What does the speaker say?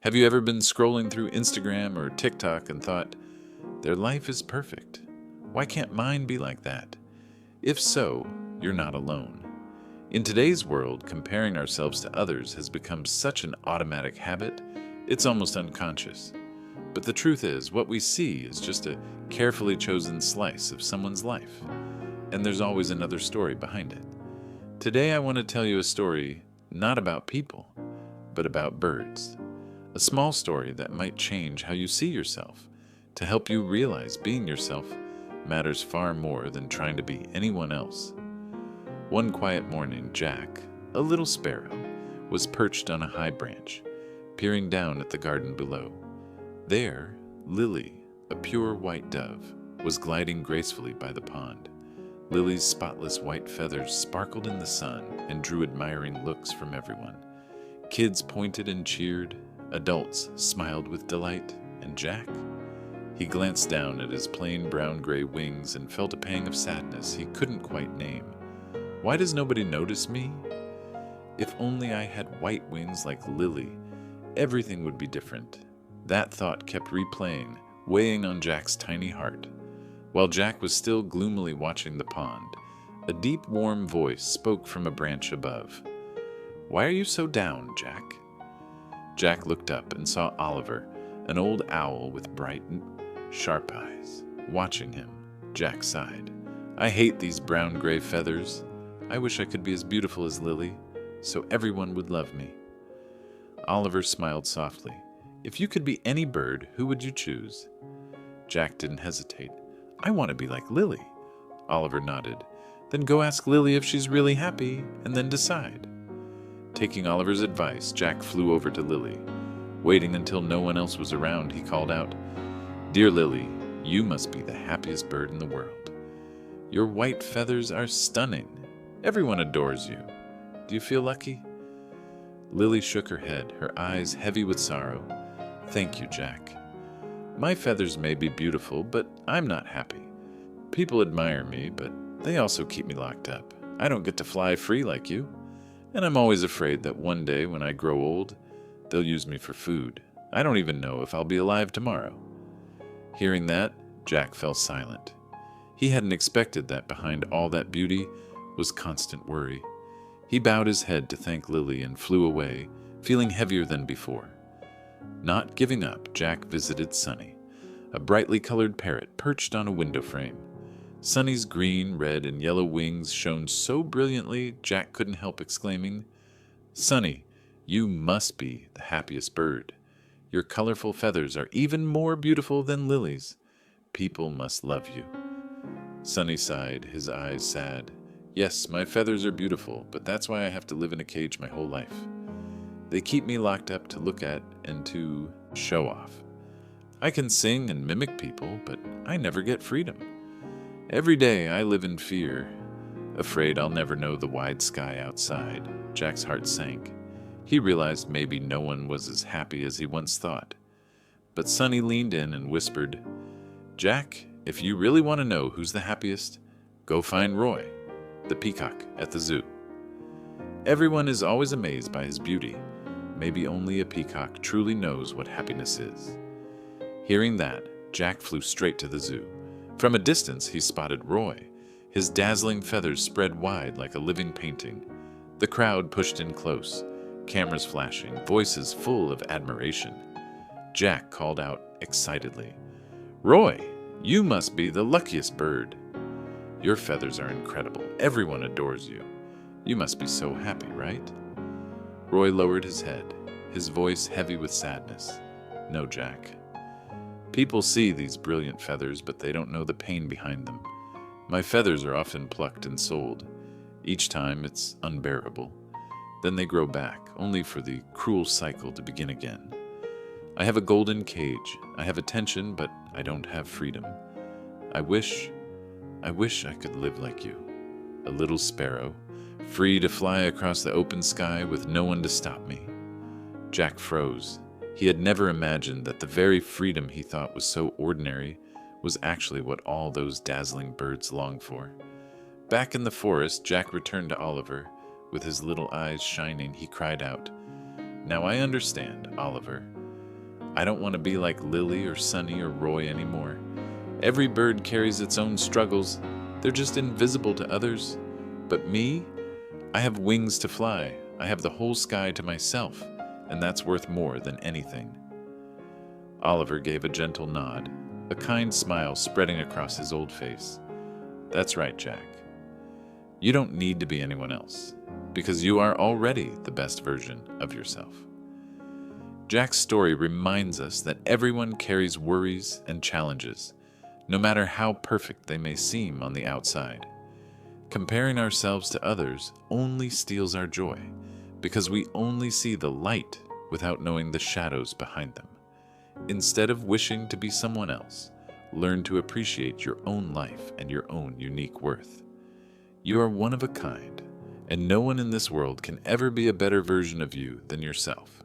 Have you ever been scrolling through Instagram or TikTok and thought, their life is perfect? Why can't mine be like that? If so, you're not alone. In today's world, comparing ourselves to others has become such an automatic habit, it's almost unconscious. But the truth is, what we see is just a carefully chosen slice of someone's life, and there's always another story behind it. Today I want to tell you a story not about people, but about birds. A small story that might change how you see yourself, to help you realize being yourself matters far more than trying to be anyone else. One quiet morning, Jack, a little sparrow, was perched on a high branch, peering down at the garden below. There, Lily, a pure white dove, was gliding gracefully by the pond. Lily's spotless white feathers sparkled in the sun and drew admiring looks from everyone. Kids pointed and cheered, adults smiled with delight, and Jack? He glanced down at his plain brown-gray wings and felt a pang of sadness he couldn't quite name. Why does nobody notice me? If only I had white wings like Lily, everything would be different. That thought kept replaying, weighing on Jack's tiny heart. While Jack was still gloomily watching the pond, a deep, warm voice spoke from a branch above. "Why are you so down, Jack?" Jack looked up and saw Oliver, an old owl with bright, sharp eyes, watching him. Jack sighed. "I hate these brown-gray feathers. I wish I could be as beautiful as Lily, so everyone would love me." Oliver smiled softly. "If you could be any bird, who would you choose?" Jack didn't hesitate. "I want to be like Lily." Oliver nodded. "Then go ask Lily if she's really happy, and then decide." Taking Oliver's advice, Jack flew over to Lily. Waiting until no one else was around, he called out, "Dear Lily, you must be the happiest bird in the world. Your white feathers are stunning. Everyone adores you. Do you feel lucky?" Lily shook her head, her eyes heavy with sorrow. "Thank you, Jack. My feathers may be beautiful, but I'm not happy. People admire me, but they also keep me locked up. I don't get to fly free like you. And I'm always afraid that one day when I grow old, they'll use me for food. I don't even know if I'll be alive tomorrow." Hearing that, Jack fell silent. He hadn't expected that behind all that beauty was constant worry. He bowed his head to thank Lily and flew away, feeling heavier than before. Not giving up, Jack visited Sunny, a brightly colored parrot perched on a window frame. Sunny's green, red, and yellow wings shone so brilliantly Jack couldn't help exclaiming, "Sunny, you must be the happiest bird. Your colorful feathers are even more beautiful than Lily's. People must love you." Sunny sighed, his eyes sad. "Yes, my feathers are beautiful, but that's why I have to live in a cage my whole life. They keep me locked up to look at and to show off. I can sing and mimic people, but I never get freedom. Every day I live in fear, afraid I'll never know the wide sky outside." Jack's heart sank. He realized maybe no one was as happy as he once thought. But Sunny leaned in and whispered, "Jack, if you really want to know who's the happiest, go find Roy, the peacock at the zoo. Everyone is always amazed by his beauty. Maybe only a peacock truly knows what happiness is." Hearing that, Jack flew straight to the zoo. From a distance, he spotted Roy, his dazzling feathers spread wide like a living painting. The crowd pushed in close, cameras flashing, voices full of admiration. Jack called out excitedly, "Roy, you must be the luckiest bird. Your feathers are incredible. Everyone adores you. You must be so happy, right?" Roy lowered his head, his voice heavy with sadness. "No, Jack. People see these brilliant feathers, but they don't know the pain behind them. My feathers are often plucked and sold. Each time it's unbearable. Then they grow back, only for the cruel cycle to begin again. I have a golden cage. I have attention, but I don't have freedom. I wish I could live like you. A little sparrow, free to fly across the open sky with no one to stop me." Jack froze. He had never imagined that the very freedom he thought was so ordinary was actually what all those dazzling birds longed for. Back in the forest, Jack returned to Oliver. With his little eyes shining, he cried out, "Now I understand, Oliver. I don't want to be like Lily or Sunny or Roy anymore. Every bird carries its own struggles. They're just invisible to others. But me, I have wings to fly. I have the whole sky to myself, and that's worth more than anything. Oliver gave a gentle nod, a kind smile spreading across his old face. That's right, Jack. You don't need to be anyone else, because you are already the best version of yourself. Jack's story reminds us that everyone carries worries and challenges, no matter how perfect they may seem on the outside. Comparing ourselves to others only steals our joy, because we only see the light without knowing the shadows behind them. Instead of wishing to be someone else, learn to appreciate your own life and your own unique worth. You are one of a kind, and no one in this world can ever be a better version of you than yourself.